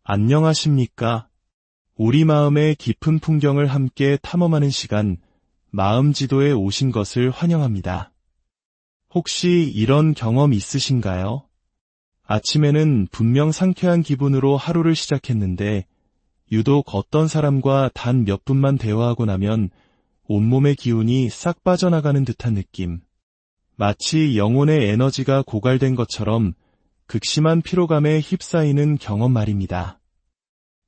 안녕하십니까? 우리 마음의 깊은 풍경을 함께 탐험하는 시간, 마음지도에 오신 것을 환영합니다. 혹시 이런 경험 있으신가요? 아침에는 분명 상쾌한 기분으로 하루를 시작했는데, 유독 어떤 사람과 단 몇 분만 대화하고 나면 온몸의 기운이 싹 빠져나가는 듯한 느낌. 마치 영혼의 에너지가 고갈된 것처럼 극심한 피로감에 휩싸이는 경험 말입니다.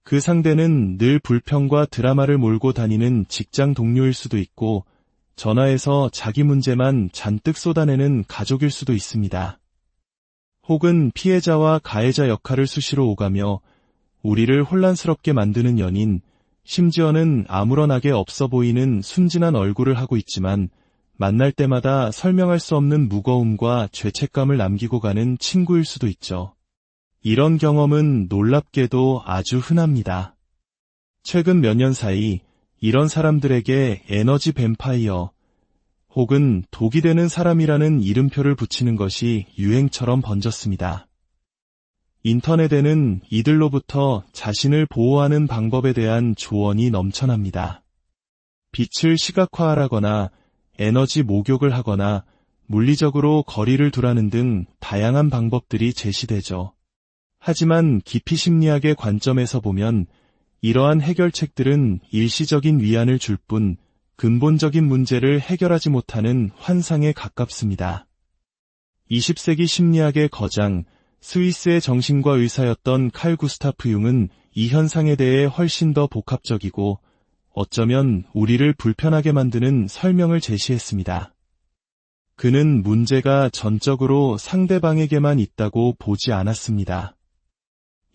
그 상대는 늘 불평과 드라마를 몰고 다니는 직장 동료일 수도 있고, 전화해서 자기 문제만 잔뜩 쏟아내는 가족일 수도 있습니다. 혹은 피해자와 가해자 역할을 수시로 오가며 우리를 혼란스럽게 만드는 연인, 심지어는 아무런 악에 없어 보이는 순진한 얼굴을 하고 있지만 만날 때마다 설명할 수 없는 무거움과 죄책감을 남기고 가는 친구일 수도 있죠. 이런 경험은 놀랍게도 아주 흔합니다. 최근 몇 년 사이 이런 사람들에게 에너지 뱀파이어 혹은 독이 되는 사람이라는 이름표를 붙이는 것이 유행처럼 번졌습니다. 인터넷에는 이들로부터 자신을 보호하는 방법에 대한 조언이 넘쳐납니다. 빛을 시각화하거나 에너지 목욕을 하거나 물리적으로 거리를 두라는 등 다양한 방법들이 제시되죠. 하지만 깊이 심리학의 관점에서 보면 이러한 해결책들은 일시적인 위안을 줄 뿐 근본적인 문제를 해결하지 못하는 환상에 가깝습니다. 20세기 심리학의 거장, 스위스의 정신과 의사였던 칼 구스타프 융은 이 현상에 대해 훨씬 더 복합적이고 어쩌면 우리를 불편하게 만드는 설명을 제시했습니다. 그는 문제가 전적으로 상대방에게만 있다고 보지 않았습니다.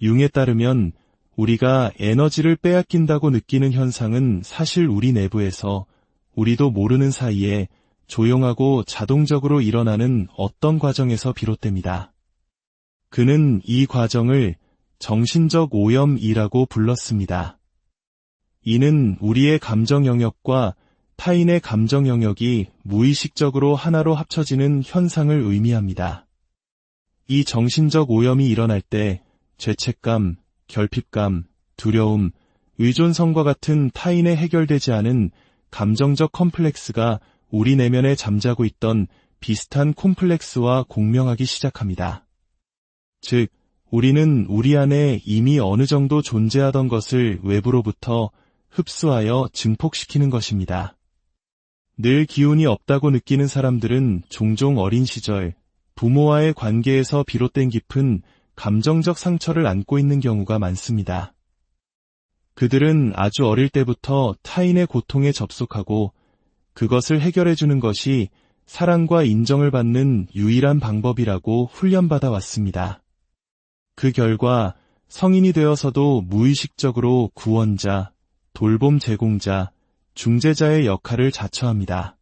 융에 따르면 우리가 에너지를 빼앗긴다고 느끼는 현상은 사실 우리 내부에서 우리도 모르는 사이에 조용하고 자동적으로 일어나는 어떤 과정에서 비롯됩니다. 그는 이 과정을 정신적 오염이라고 불렀습니다. 이는 우리의 감정 영역과 타인의 감정 영역이 무의식적으로 하나로 합쳐지는 현상을 의미합니다. 이 정신적 오염이 일어날 때 죄책감, 결핍감, 두려움, 의존성과 같은 타인의 해결되지 않은 감정적 컴플렉스가 우리 내면에 잠자고 있던 비슷한 콤플렉스와 공명하기 시작합니다. 즉, 우리는 우리 안에 이미 어느 정도 존재하던 것을 외부로부터 흡수하여 증폭시키는 것입니다. 늘 기운이 없다고 느끼는 사람들은 종종 어린 시절, 부모와의 관계에서 비롯된 깊은 감정적 상처를 안고 있는 경우가 많습니다. 그들은 아주 어릴 때부터 타인의 고통에 접속하고 그것을 해결해주는 것이 사랑과 인정을 받는 유일한 방법이라고 훈련받아 왔습니다. 그 결과 성인이 되어서도 무의식적으로 구원자, 돌봄 제공자, 중재자의 역할을 자처합니다.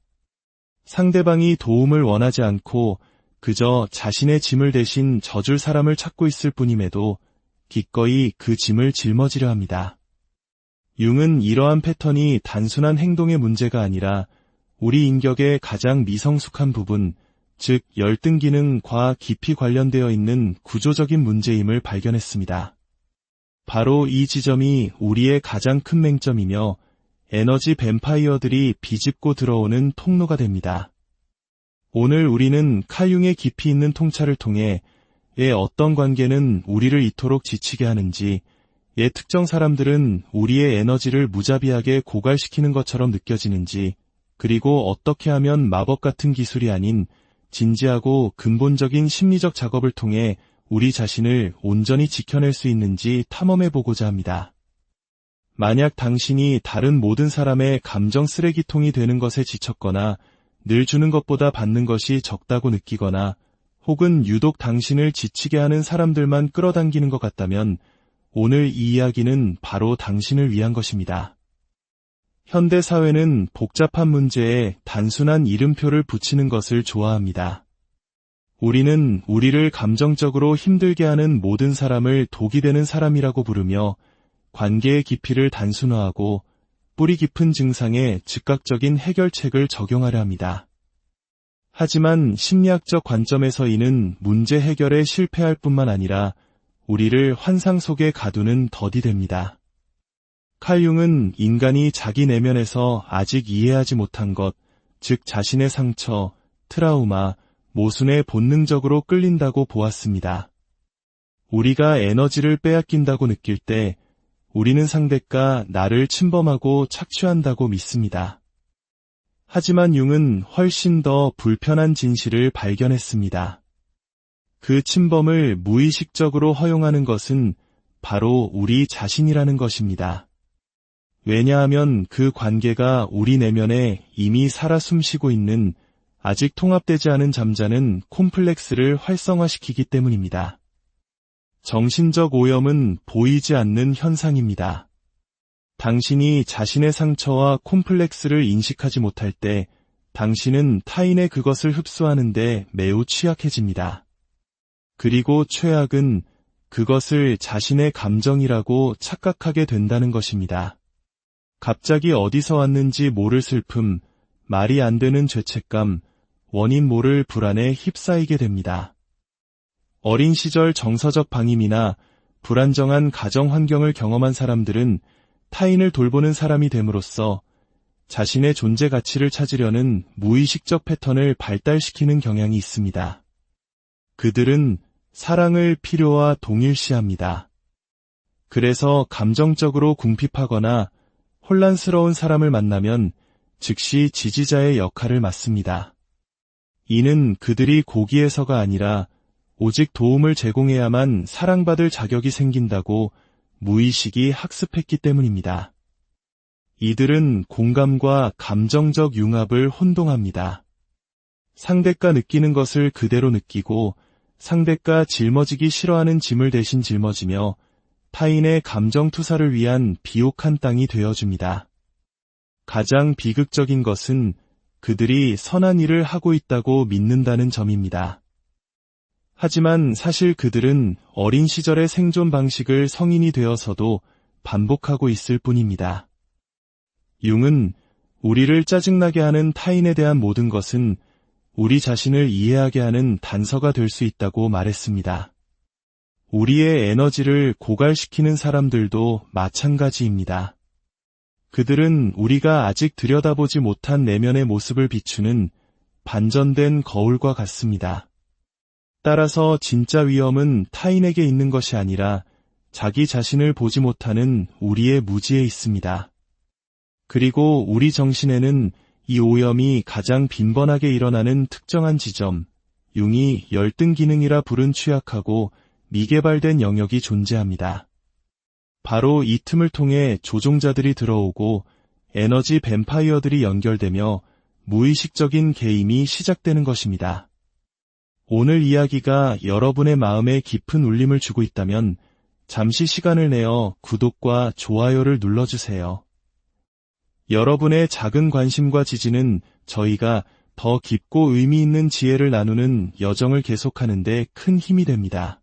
상대방이 도움을 원하지 않고 그저 자신의 짐을 대신 져줄 사람을 찾고 있을 뿐임에도 기꺼이 그 짐을 짊어지려 합니다. 융은 이러한 패턴이 단순한 행동의 문제가 아니라 우리 인격의 가장 미성숙한 부분, 즉 열등 기능과 깊이 관련되어 있는 구조적인 문제임을 발견했습니다. 바로 이 지점이 우리의 가장 큰 맹점이며 에너지 뱀파이어들이 비집고 들어오는 통로가 됩니다. 오늘 우리는 칼 융의 깊이 있는 통찰을 통해 어떤 관계는 우리를 이토록 지치게 하는지, 특정 사람들은 우리의 에너지를 무자비하게 고갈시키는 것처럼 느껴지는지, 그리고 어떻게 하면 마법 같은 기술이 아닌 진지하고 근본적인 심리적 작업을 통해 우리 자신을 온전히 지켜낼 수 있는지 탐험해보고자 합니다. 만약 당신이 다른 모든 사람의 감정 쓰레기통이 되는 것에 지쳤거나 늘 주는 것보다 받는 것이 적다고 느끼거나 혹은 유독 당신을 지치게 하는 사람들만 끌어당기는 것 같다면 오늘 이 이야기는 바로 당신을 위한 것입니다. 현대 사회는 복잡한 문제에 단순한 이름표를 붙이는 것을 좋아합니다. 우리는 우리를 감정적으로 힘들게 하는 모든 사람을 독이 되는 사람이라고 부르며 관계의 깊이를 단순화하고 뿌리 깊은 증상에 즉각적인 해결책을 적용하려 합니다. 하지만 심리학적 관점에서 이는 문제 해결에 실패할 뿐만 아니라 우리를 환상 속에 가두는 덫이 됩니다. 칼 융은 인간이 자기 내면에서 아직 이해하지 못한 것, 즉 자신의 상처, 트라우마, 모순에 본능적으로 끌린다고 보았습니다. 우리가 에너지를 빼앗긴다고 느낄 때 우리는 상대가 나를 침범하고 착취한다고 믿습니다. 하지만 융은 훨씬 더 불편한 진실을 발견했습니다. 그 침범을 무의식적으로 허용하는 것은 바로 우리 자신이라는 것입니다. 왜냐하면 그 관계가 우리 내면에 이미 살아 숨쉬고 있는 아직 통합되지 않은 잠자는 콤플렉스를 활성화시키기 때문입니다. 정신적 오염은 보이지 않는 현상입니다. 당신이 자신의 상처와 콤플렉스를 인식하지 못할 때 당신은 타인의 그것을 흡수하는데 매우 취약해집니다. 그리고 최악은 그것을 자신의 감정이라고 착각하게 된다는 것입니다. 갑자기 어디서 왔는지 모를 슬픔, 말이 안 되는 죄책감, 원인 모를 불안에 휩싸이게 됩니다. 어린 시절 정서적 방임이나 불안정한 가정 환경을 경험한 사람들은 타인을 돌보는 사람이 됨으로써 자신의 존재 가치를 찾으려는 무의식적 패턴을 발달시키는 경향이 있습니다. 그들은 사랑을 필요와 동일시합니다. 그래서 감정적으로 궁핍하거나 혼란스러운 사람을 만나면 즉시 지지자의 역할을 맡습니다. 이는 그들이 고기에서가 아니라 오직 도움을 제공해야만 사랑받을 자격이 생긴다고 무의식이 학습했기 때문입니다. 이들은 공감과 감정적 융합을 혼동합니다. 상대가 느끼는 것을 그대로 느끼고 상대가 짊어지기 싫어하는 짐을 대신 짊어지며 타인의 감정 투사를 위한 비옥한 땅이 되어줍니다. 가장 비극적인 것은 그들이 선한 일을 하고 있다고 믿는다는 점입니다. 하지만 사실 그들은 어린 시절의 생존 방식을 성인이 되어서도 반복하고 있을 뿐입니다. 융은 우리를 짜증나게 하는 타인에 대한 모든 것은 우리 자신을 이해하게 하는 단서가 될 수 있다고 말했습니다. 우리의 에너지를 고갈시키는 사람들도 마찬가지입니다. 그들은 우리가 아직 들여다보지 못한 내면의 모습을 비추는 반전된 거울과 같습니다. 따라서 진짜 위험은 타인에게 있는 것이 아니라 자기 자신을 보지 못하는 우리의 무지에 있습니다. 그리고 우리 정신에는 이 오염이 가장 빈번하게 일어나는 특정한 지점, 융이 열등 기능이라 부른 취약하고 미개발된 영역이 존재합니다. 바로 이 틈을 통해 조종자들이 들어오고 에너지 뱀파이어들이 연결되며 무의식적인 개임이 시작되는 것입니다. 오늘 이야기가 여러분의 마음에 깊은 울림을 주고 있다면 잠시 시간을 내어 구독과 좋아요를 눌러주세요. 여러분의 작은 관심과 지지는 저희가 더 깊고 의미 있는 지혜를 나누는 여정을 계속하는 데 큰 힘이 됩니다.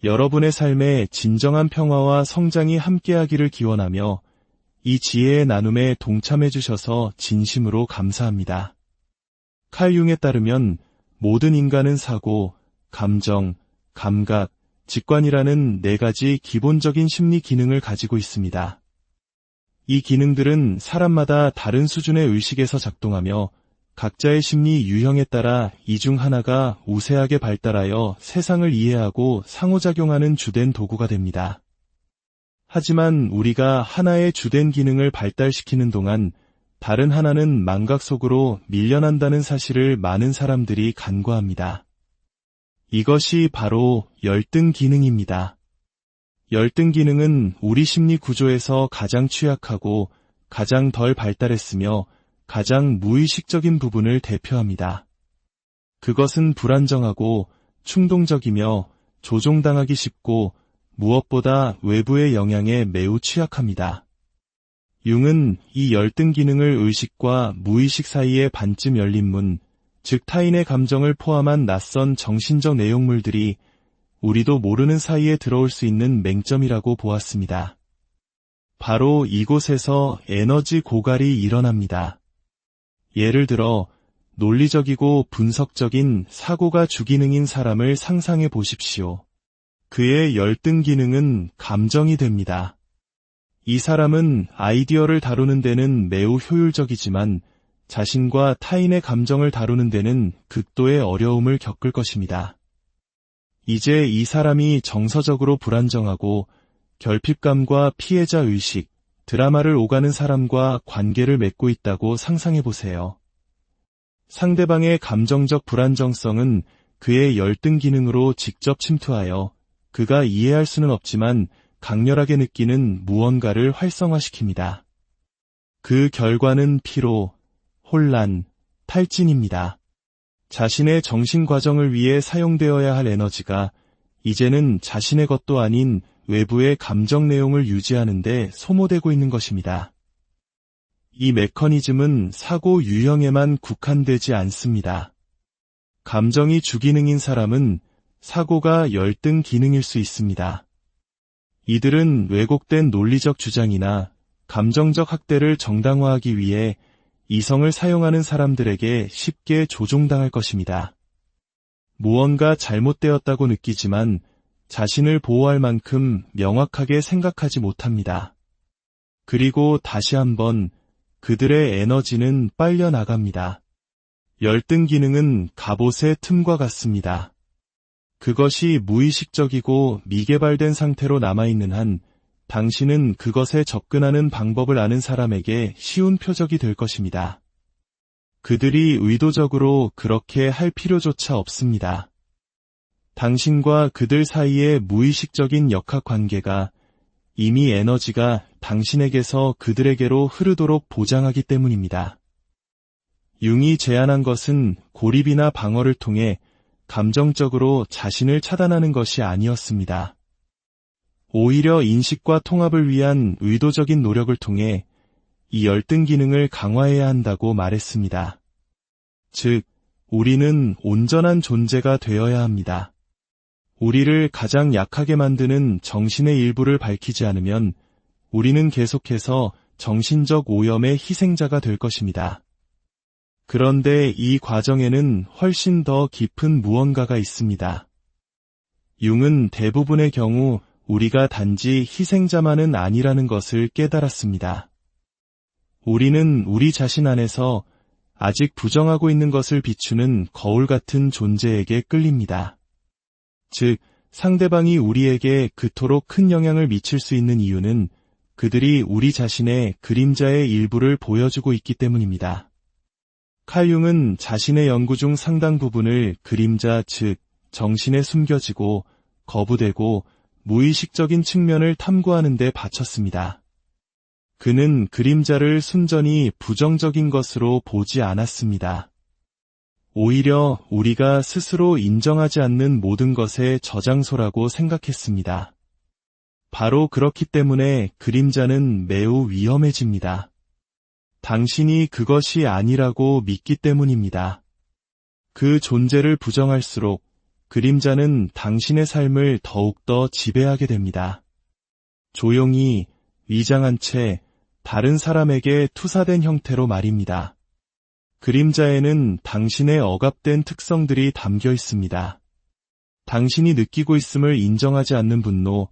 여러분의 삶에 진정한 평화와 성장이 함께하기를 기원하며 이 지혜의 나눔에 동참해 주셔서 진심으로 감사합니다. 칼 융에 따르면 모든 인간은 사고, 감정, 감각, 직관이라는 4가지 기본적인 심리 기능을 가지고 있습니다. 이 기능들은 사람마다 다른 수준의 의식에서 작동하며 각자의 심리 유형에 따라 이 중 하나가 우세하게 발달하여 세상을 이해하고 상호작용하는 주된 도구가 됩니다. 하지만 우리가 하나의 주된 기능을 발달시키는 동안 다른 하나는 망각 속으로 밀려난다는 사실을 많은 사람들이 간과합니다. 이것이 바로 열등 기능입니다. 열등 기능은 우리 심리 구조에서 가장 취약하고 가장 덜 발달했으며 가장 무의식적인 부분을 대표합니다. 그것은 불안정하고 충동적이며 조종당하기 쉽고 무엇보다 외부의 영향에 매우 취약합니다. 융은 이 열등 기능을 의식과 무의식 사이의 반쯤 열린 문, 즉 타인의 감정을 포함한 낯선 정신적 내용물들이 우리도 모르는 사이에 들어올 수 있는 맹점이라고 보았습니다. 바로 이곳에서 에너지 고갈이 일어납니다. 예를 들어 논리적이고 분석적인 사고가 주기능인 사람을 상상해 보십시오. 그의 열등 기능은 감정이 됩니다. 이 사람은 아이디어를 다루는 데는 매우 효율적이지만 자신과 타인의 감정을 다루는 데는 극도의 어려움을 겪을 것입니다. 이제 이 사람이 정서적으로 불안정하고 결핍감과 피해자 의식, 드라마를 오가는 사람과 관계를 맺고 있다고 상상해 보세요. 상대방의 감정적 불안정성은 그의 열등 기능으로 직접 침투하여 그가 이해할 수는 없지만 강렬하게 느끼는 무언가를 활성화시킵니다. 그 결과는 피로, 혼란, 탈진입니다. 자신의 정신 과정을 위해 사용되어야 할 에너지가 이제는 자신의 것도 아닌 외부의 감정 내용을 유지하는 데 소모되고 있는 것입니다. 이 메커니즘은 사고 유형에만 국한되지 않습니다. 감정이 주기능인 사람은 사고가 열등 기능일 수 있습니다. 이들은 왜곡된 논리적 주장이나 감정적 학대를 정당화하기 위해 이성을 사용하는 사람들에게 쉽게 조종당할 것입니다. 무언가 잘못되었다고 느끼지만 자신을 보호할 만큼 명확하게 생각하지 못합니다. 그리고 다시 한번 그들의 에너지는 빨려 나갑니다. 열등 기능은 갑옷의 틈과 같습니다. 그것이 무의식적이고 미개발된 상태로 남아있는 한 당신은 그것에 접근하는 방법을 아는 사람에게 쉬운 표적이 될 것입니다. 그들이 의도적으로 그렇게 할 필요조차 없습니다. 당신과 그들 사이의 무의식적인 역학관계가 이미 에너지가 당신에게서 그들에게로 흐르도록 보장하기 때문입니다. 융이 제안한 것은 고립이나 방어를 통해 감정적으로 자신을 차단하는 것이 아니었습니다. 오히려 인식과 통합을 위한 의도적인 노력을 통해 이 열등 기능을 강화해야 한다고 말했습니다. 즉, 우리는 온전한 존재가 되어야 합니다. 우리를 가장 약하게 만드는 정신의 일부를 밝히지 않으면 우리는 계속해서 정신적 오염의 희생자가 될 것입니다. 그런데 이 과정에는 훨씬 더 깊은 무언가가 있습니다. 융은 대부분의 경우 우리가 단지 희생자만은 아니라는 것을 깨달았습니다. 우리는 우리 자신 안에서 아직 부정하고 있는 것을 비추는 거울 같은 존재에게 끌립니다. 즉, 상대방이 우리에게 그토록 큰 영향을 미칠 수 있는 이유는 그들이 우리 자신의 그림자의 일부를 보여주고 있기 때문입니다. 칼 융은 자신의 연구 중 상당 부분을 그림자, 즉 정신에 숨겨지고 거부되고 무의식적인 측면을 탐구하는 데 바쳤습니다. 그는 그림자를 순전히 부정적인 것으로 보지 않았습니다. 오히려 우리가 스스로 인정하지 않는 모든 것의 저장소라고 생각했습니다. 바로 그렇기 때문에 그림자는 매우 위험해집니다. 당신이 그것이 아니라고 믿기 때문입니다. 그 존재를 부정할수록 그림자는 당신의 삶을 더욱더 지배하게 됩니다. 조용히 위장한 채 다른 사람에게 투사된 형태로 말입니다. 그림자에는 당신의 억압된 특성들이 담겨 있습니다. 당신이 느끼고 있음을 인정하지 않는 분노,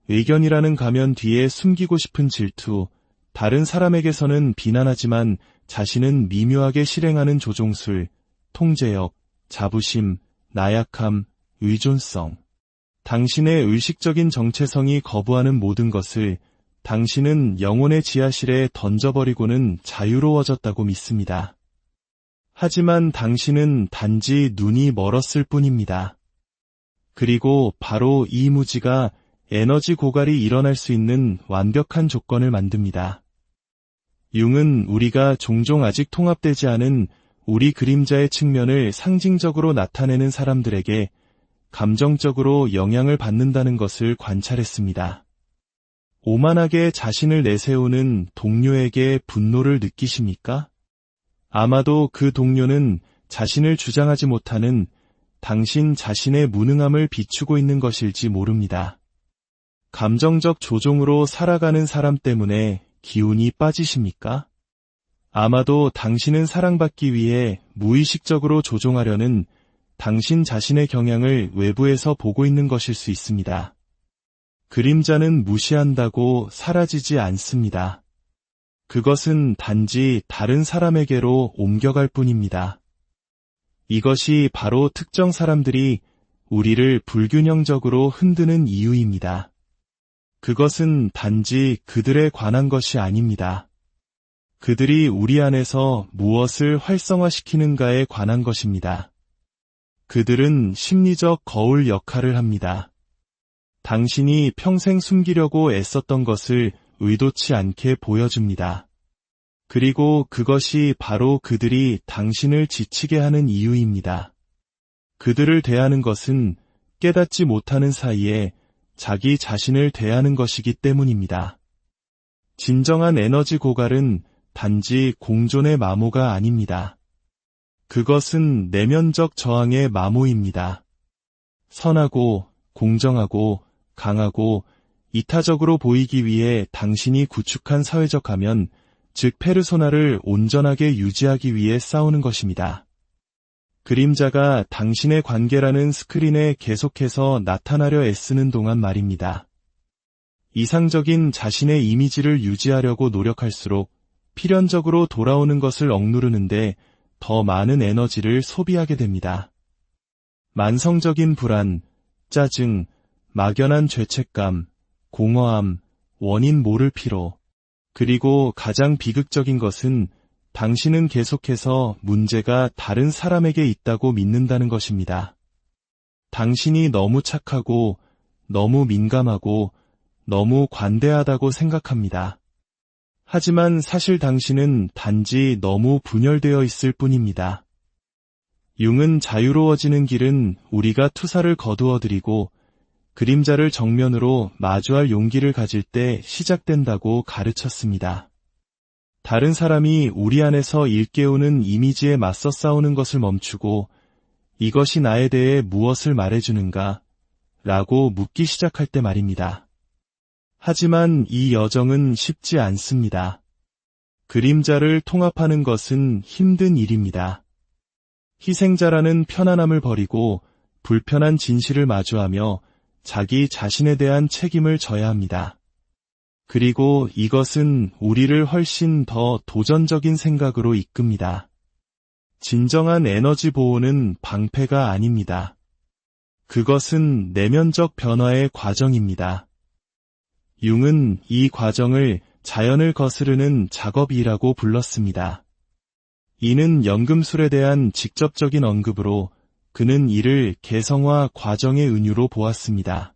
의견이라는 가면 뒤에 숨기고 싶은 질투, 다른 사람에게서는 비난하지만 자신은 미묘하게 실행하는 조종술, 통제력, 자부심, 나약함, 의존성. 당신의 의식적인 정체성이 거부하는 모든 것을 당신은 영혼의 지하실에 던져버리고는 자유로워졌다고 믿습니다. 하지만 당신은 단지 눈이 멀었을 뿐입니다. 그리고 바로 이 무지가 에너지 고갈이 일어날 수 있는 완벽한 조건을 만듭니다. 융은 우리가 종종 아직 통합되지 않은 우리 그림자의 측면을 상징적으로 나타내는 사람들에게 감정적으로 영향을 받는다는 것을 관찰했습니다. 오만하게 자신을 내세우는 동료에게 분노를 느끼십니까? 아마도 그 동료는 자신을 주장하지 못하는 당신 자신의 무능함을 비추고 있는 것일지 모릅니다. 감정적 조종으로 살아가는 사람 때문에 기운이 빠지십니까? 아마도 당신은 사랑받기 위해 무의식적으로 조종하려는 당신 자신의 경향을 외부에서 보고 있는 것일 수 있습니다. 그림자는 무시한다고 사라지지 않습니다. 그것은 단지 다른 사람에게로 옮겨갈 뿐입니다. 이것이 바로 특정 사람들이 우리를 불균형적으로 흔드는 이유입니다. 그것은 단지 그들에 관한 것이 아닙니다. 그들이 우리 안에서 무엇을 활성화시키는가에 관한 것입니다. 그들은 심리적 거울 역할을 합니다. 당신이 평생 숨기려고 애썼던 것을 의도치 않게 보여줍니다. 그리고 그것이 바로 그들이 당신을 지치게 하는 이유입니다. 그들을 대하는 것은 깨닫지 못하는 사이에 자기 자신을 대하는 것이기 때문입니다. 진정한 에너지 고갈은 단지 공존의 마모가 아닙니다. 그것은 내면적 저항의 마모입니다. 선하고 공정하고 강하고 이타적으로 보이기 위해 당신이 구축한 사회적 가면, 즉 페르소나를 온전하게 유지하기 위해 싸우는 것입니다. 그림자가 당신의 관계라는 스크린에 계속해서 나타나려 애쓰는 동안 말입니다. 이상적인 자신의 이미지를 유지하려고 노력할수록 필연적으로 돌아오는 것을 억누르는데 더 많은 에너지를 소비하게 됩니다. 만성적인 불안, 짜증, 막연한 죄책감, 공허함, 원인 모를 피로, 그리고 가장 비극적인 것은 당신은 계속해서 문제가 다른 사람에게 있다고 믿는다는 것입니다. 당신이 너무 착하고 너무 민감하고 너무 관대하다고 생각합니다. 하지만 사실 당신은 단지 너무 분열되어 있을 뿐입니다. 융은 자유로워지는 길은 우리가 투사를 거두어들이고 그림자를 정면으로 마주할 용기를 가질 때 시작된다고 가르쳤습니다. 다른 사람이 우리 안에서 일깨우는 이미지에 맞서 싸우는 것을 멈추고 이것이 나에 대해 무엇을 말해주는가? 라고 묻기 시작할 때 말입니다. 하지만 이 여정은 쉽지 않습니다. 그림자를 통합하는 것은 힘든 일입니다. 희생자라는 편안함을 버리고 불편한 진실을 마주하며 자기 자신에 대한 책임을 져야 합니다. 그리고 이것은 우리를 훨씬 더 도전적인 생각으로 이끕니다. 진정한 에너지 보호는 방패가 아닙니다. 그것은 내면적 변화의 과정입니다. 융은 이 과정을 자연을 거스르는 작업이라고 불렀습니다. 이는 연금술에 대한 직접적인 언급으로 그는 이를 개성화 과정의 은유로 보았습니다.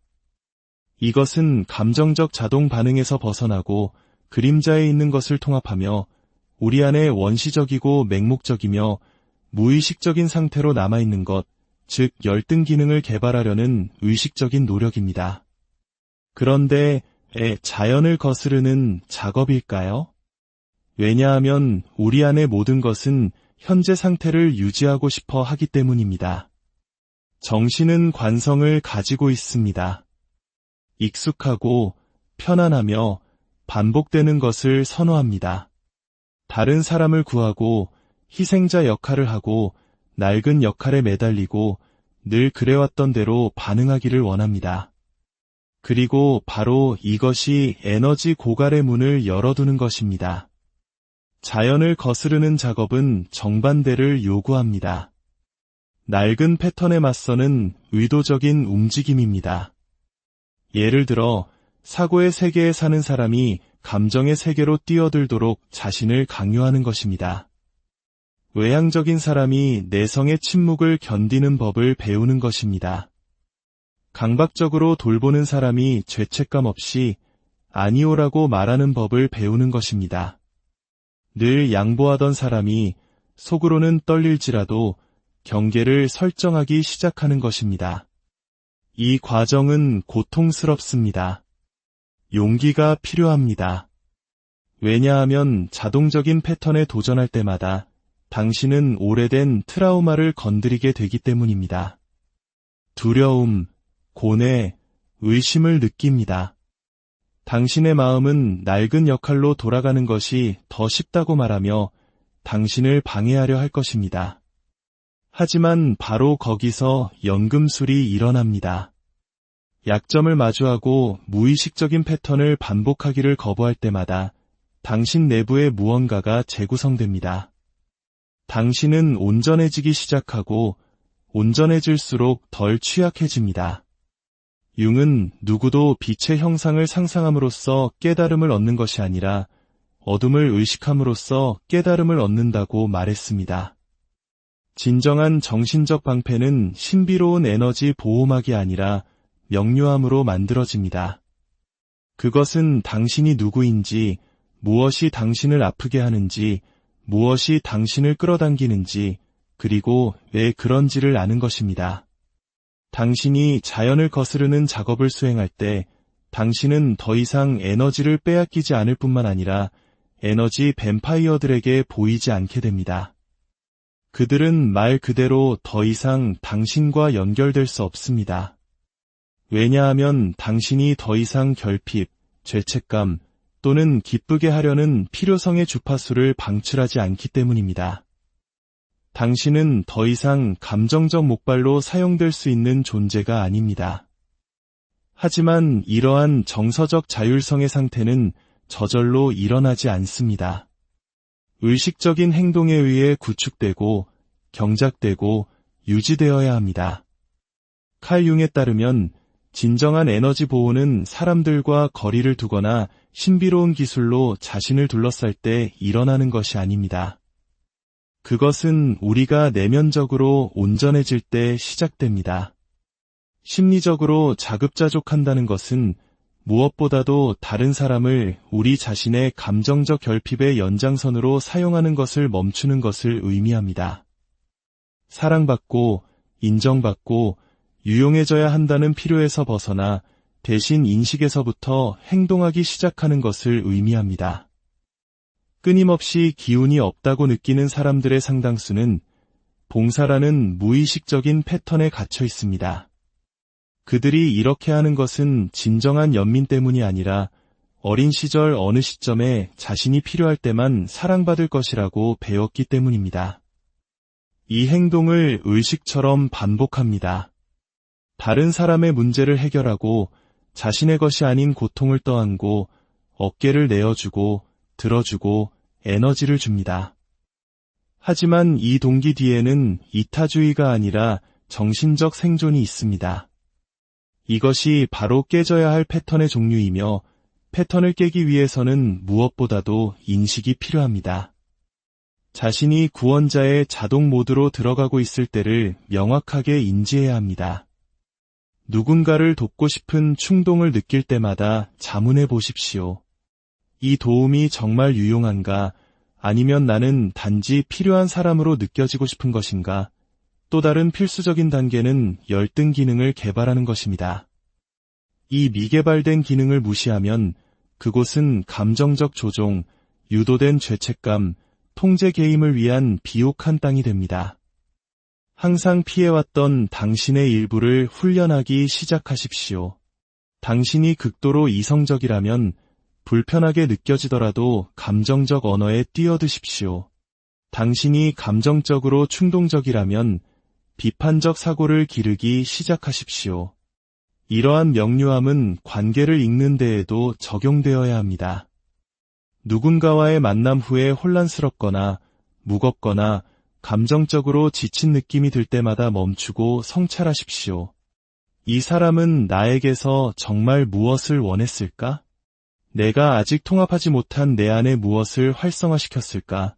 이것은 감정적 자동 반응에서 벗어나고 그림자에 있는 것을 통합하며 우리 안에 원시적이고 맹목적이며 무의식적인 상태로 남아있는 것, 즉 열등 기능을 개발하려는 의식적인 노력입니다. 그런데 자연을 거스르는 작업일까요? 왜냐하면 우리 안의 모든 것은 현재 상태를 유지하고 싶어 하기 때문입니다. 정신은 관성을 가지고 있습니다. 익숙하고 편안하며 반복되는 것을 선호합니다. 다른 사람을 구하고 희생자 역할을 하고 낡은 역할에 매달리고 늘 그래왔던 대로 반응하기를 원합니다. 그리고 바로 이것이 에너지 고갈의 문을 열어두는 것입니다. 자연을 거스르는 작업은 정반대를 요구합니다. 낡은 패턴에 맞서는 의도적인 움직임입니다. 예를 들어 사고의 세계에 사는 사람이 감정의 세계로 뛰어들도록 자신을 강요하는 것입니다. 외향적인 사람이 내성의 침묵을 견디는 법을 배우는 것입니다. 강박적으로 돌보는 사람이 죄책감 없이 아니오라고 말하는 법을 배우는 것입니다. 늘 양보하던 사람이 속으로는 떨릴지라도 경계를 설정하기 시작하는 것입니다. 이 과정은 고통스럽습니다. 용기가 필요합니다. 왜냐하면 자동적인 패턴에 도전할 때마다 당신은 오래된 트라우마를 건드리게 되기 때문입니다. 두려움, 고뇌, 의심을 느낍니다. 당신의 마음은 낡은 역할로 돌아가는 것이 더 쉽다고 말하며 당신을 방해하려 할 것입니다. 하지만 바로 거기서 연금술이 일어납니다. 약점을 마주하고 무의식적인 패턴을 반복하기를 거부할 때마다 당신 내부의 무언가가 재구성됩니다. 당신은 온전해지기 시작하고 온전해질수록 덜 취약해집니다. 융은 누구도 빛의 형상을 상상함으로써 깨달음을 얻는 것이 아니라 어둠을 의식함으로써 깨달음을 얻는다고 말했습니다. 진정한 정신적 방패는 신비로운 에너지 보호막이 아니라 명료함으로 만들어집니다. 그것은 당신이 누구인지, 무엇이 당신을 아프게 하는지, 무엇이 당신을 끌어당기는지, 그리고 왜 그런지를 아는 것입니다. 당신이 자연을 거스르는 작업을 수행할 때 당신은 더 이상 에너지를 빼앗기지 않을 뿐만 아니라 에너지 뱀파이어들에게 보이지 않게 됩니다. 그들은 말 그대로 더 이상 당신과 연결될 수 없습니다. 왜냐하면 당신이 더 이상 결핍, 죄책감 또는 기쁘게 하려는 필요성의 주파수를 방출하지 않기 때문입니다. 당신은 더 이상 감정적 목발로 사용될 수 있는 존재가 아닙니다. 하지만 이러한 정서적 자율성의 상태는 저절로 일어나지 않습니다. 의식적인 행동에 의해 구축되고 경작되고 유지되어야 합니다. 칼 융에 따르면 진정한 에너지 보호는 사람들과 거리를 두거나 신비로운 기술로 자신을 둘러쌀 때 일어나는 것이 아닙니다. 그것은 우리가 내면적으로 온전해질 때 시작됩니다. 심리적으로 자급자족한다는 것은 무엇보다도 다른 사람을 우리 자신의 감정적 결핍의 연장선으로 사용하는 것을 멈추는 것을 의미합니다. 사랑받고, 인정받고, 유용해져야 한다는 필요에서 벗어나 대신 인식에서부터 행동하기 시작하는 것을 의미합니다. 끊임없이 기운이 없다고 느끼는 사람들의 상당수는 봉사라는 무의식적인 패턴에 갇혀 있습니다. 그들이 이렇게 하는 것은 진정한 연민 때문이 아니라 어린 시절 어느 시점에 자신이 필요할 때만 사랑받을 것이라고 배웠기 때문입니다. 이 행동을 의식처럼 반복합니다. 다른 사람의 문제를 해결하고 자신의 것이 아닌 고통을 떠안고 어깨를 내어주고 들어주고 에너지를 줍니다. 하지만 이 동기 뒤에는 이타주의가 아니라 정신적 생존이 있습니다. 이것이 바로 깨져야 할 패턴의 종류이며 패턴을 깨기 위해서는 무엇보다도 인식이 필요합니다. 자신이 구원자의 자동 모드로 들어가고 있을 때를 명확하게 인지해야 합니다. 누군가를 돕고 싶은 충동을 느낄 때마다 자문해 보십시오. 이 도움이 정말 유용한가? 아니면 나는 단지 필요한 사람으로 느껴지고 싶은 것인가? 또 다른 필수적인 단계는 열등 기능을 개발하는 것입니다. 이 미개발된 기능을 무시하면 그곳은 감정적 조종, 유도된 죄책감, 통제 게임을 위한 비옥한 땅이 됩니다. 항상 피해왔던 당신의 일부를 훈련하기 시작하십시오. 당신이 극도로 이성적이라면 불편하게 느껴지더라도 감정적 언어에 뛰어드십시오. 당신이 감정적으로 충동적이라면 비판적 사고를 기르기 시작하십시오. 이러한 명료함은 관계를 읽는 데에도 적용되어야 합니다. 누군가와의 만남 후에 혼란스럽거나 무겁거나 감정적으로 지친 느낌이 들 때마다 멈추고 성찰하십시오. 이 사람은 나에게서 정말 무엇을 원했을까? 내가 아직 통합하지 못한 내 안에 무엇을 활성화시켰을까?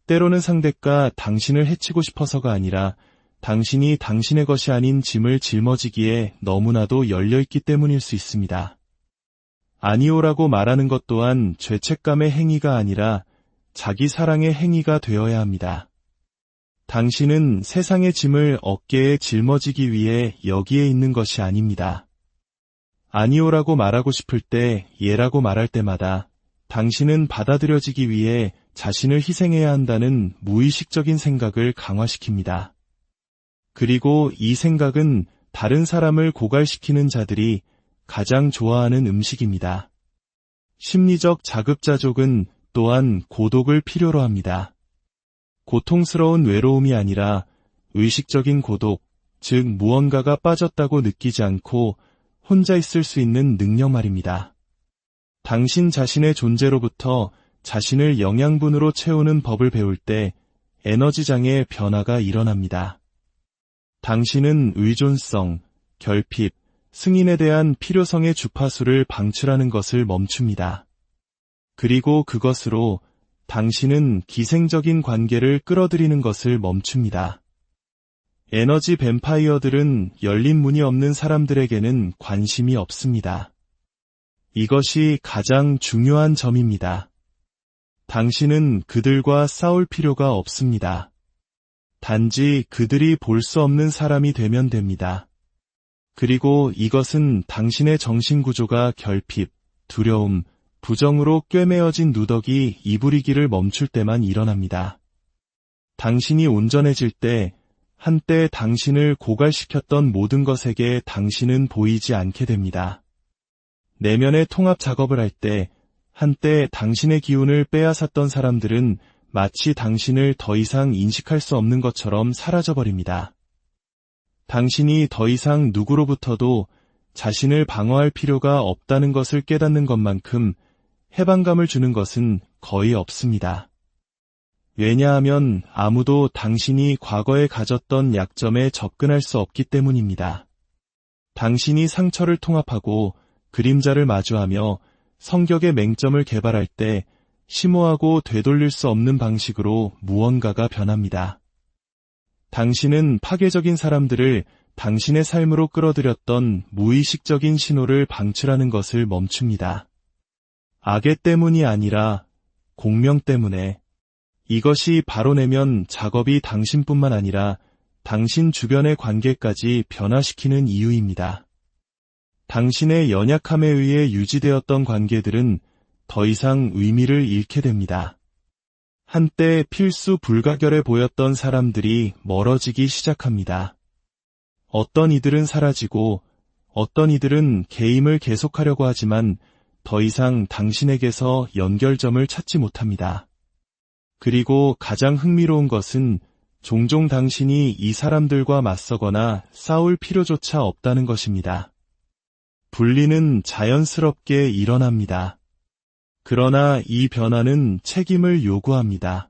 때로는 상대가 당신을 해치고 싶어서가 아니라 당신이 당신의 것이 아닌 짐을 짊어지기에 너무나도 열려있기 때문일 수 있습니다. 아니오라고 말하는 것 또한 죄책감의 행위가 아니라 자기 사랑의 행위가 되어야 합니다. 당신은 세상의 짐을 어깨에 짊어지기 위해 여기에 있는 것이 아닙니다. 아니오라고 말하고 싶을 때 예라고 말할 때마다 당신은 받아들여지기 위해 자신을 희생해야 한다는 무의식적인 생각을 강화시킵니다. 그리고 이 생각은 다른 사람을 고갈시키는 자들이 가장 좋아하는 음식입니다. 심리적 자급자족은 또한 고독을 필요로 합니다. 고통스러운 외로움이 아니라 의식적인 고독, 즉 무언가가 빠졌다고 느끼지 않고 혼자 있을 수 있는 능력 말입니다. 당신 자신의 존재로부터 자신을 영양분으로 채우는 법을 배울 때 에너지장의 변화가 일어납니다. 당신은 의존성, 결핍, 승인에 대한 필요성의 주파수를 방출하는 것을 멈춥니다. 그리고 그것으로 당신은 기생적인 관계를 끌어들이는 것을 멈춥니다. 에너지 뱀파이어들은 열린 문이 없는 사람들에게는 관심이 없습니다. 이것이 가장 중요한 점입니다. 당신은 그들과 싸울 필요가 없습니다. 단지 그들이 볼 수 없는 사람이 되면 됩니다. 그리고 이것은 당신의 정신구조가 결핍, 두려움, 부정으로 꿰매어진 누더기 이부리기를 멈출 때만 일어납니다. 당신이 온전해질 때 한때 당신을 고갈시켰던 모든 것에게 당신은 보이지 않게 됩니다. 내면의 통합 작업을 할 때 한때 당신의 기운을 빼앗았던 사람들은 마치 당신을 더 이상 인식할 수 없는 것처럼 사라져버립니다. 당신이 더 이상 누구로부터도 자신을 방어할 필요가 없다는 것을 깨닫는 것만큼 해방감을 주는 것은 거의 없습니다. 왜냐하면 아무도 당신이 과거에 가졌던 약점에 접근할 수 없기 때문입니다. 당신이 상처를 통합하고 그림자를 마주하며 성격의 맹점을 개발할 때 심오하고 되돌릴 수 없는 방식으로 무언가가 변합니다. 당신은 파괴적인 사람들을 당신의 삶으로 끌어들였던 무의식적인 신호를 방출하는 것을 멈춥니다. 악의 때문이 아니라 공명 때문에. 이것이 바로 내면 작업이 당신뿐만 아니라 당신 주변의 관계까지 변화시키는 이유입니다. 당신의 연약함에 의해 유지되었던 관계들은 더 이상 의미를 잃게 됩니다. 한때 필수 불가결해 보였던 사람들이 멀어지기 시작합니다. 어떤 이들은 사라지고 어떤 이들은 개임을 계속하려고 하지만 더 이상 당신에게서 연결점을 찾지 못합니다. 그리고 가장 흥미로운 것은 종종 당신이 이 사람들과 맞서거나 싸울 필요조차 없다는 것입니다. 분리는 자연스럽게 일어납니다. 그러나 이 변화는 책임을 요구합니다.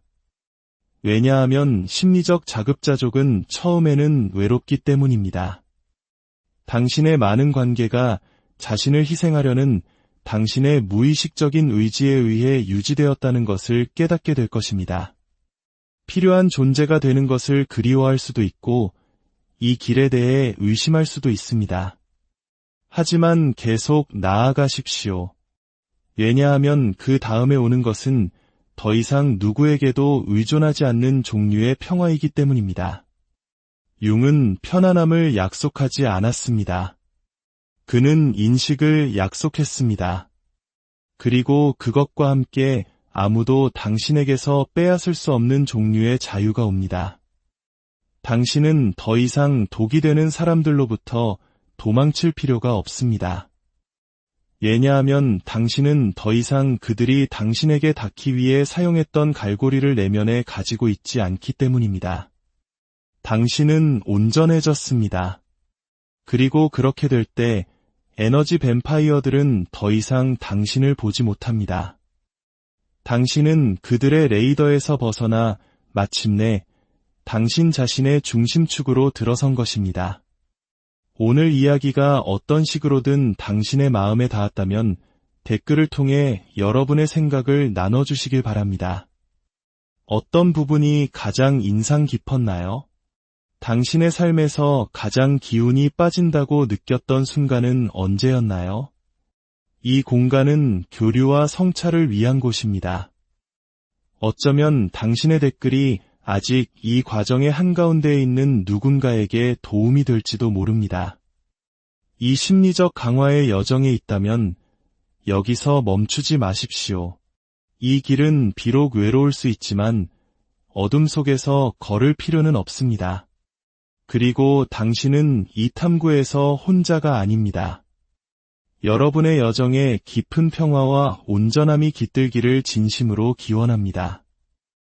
왜냐하면 심리적 자급자족은 처음에는 외롭기 때문입니다. 당신의 많은 관계가 자신을 희생하려는 당신의 무의식적인 의지에 의해 유지되었다는 것을 깨닫게 될 것입니다. 필요한 존재가 되는 것을 그리워할 수도 있고 이 길에 대해 의심할 수도 있습니다. 하지만 계속 나아가십시오. 왜냐하면 그 다음에 오는 것은 더 이상 누구에게도 의존하지 않는 종류의 평화이기 때문입니다. 융은 편안함을 약속하지 않았습니다. 그는 인식을 약속했습니다. 그리고 그것과 함께 아무도 당신에게서 빼앗을 수 없는 종류의 자유가 옵니다. 당신은 더 이상 독이 되는 사람들로부터 도망칠 필요가 없습니다. 왜냐하면 당신은 더 이상 그들이 당신에게 닿기 위해 사용했던 갈고리를 내면에 가지고 있지 않기 때문입니다. 당신은 온전해졌습니다. 그리고 그렇게 될 때 에너지 뱀파이어들은 더 이상 당신을 보지 못합니다. 당신은 그들의 레이더에서 벗어나 마침내 당신 자신의 중심축으로 들어선 것입니다. 오늘 이야기가 어떤 식으로든 당신의 마음에 닿았다면 댓글을 통해 여러분의 생각을 나눠주시길 바랍니다. 어떤 부분이 가장 인상 깊었나요? 당신의 삶에서 가장 기운이 빠진다고 느꼈던 순간은 언제였나요? 이 공간은 교류와 성찰을 위한 곳입니다. 어쩌면 당신의 댓글이 아직 이 과정의 한가운데에 있는 누군가에게 도움이 될지도 모릅니다. 이 심리적 강화의 여정에 있다면 여기서 멈추지 마십시오. 이 길은 비록 외로울 수 있지만 어둠 속에서 걸을 필요는 없습니다. 그리고 당신은 이 탐구에서 혼자가 아닙니다. 여러분의 여정에 깊은 평화와 온전함이 깃들기를 진심으로 기원합니다.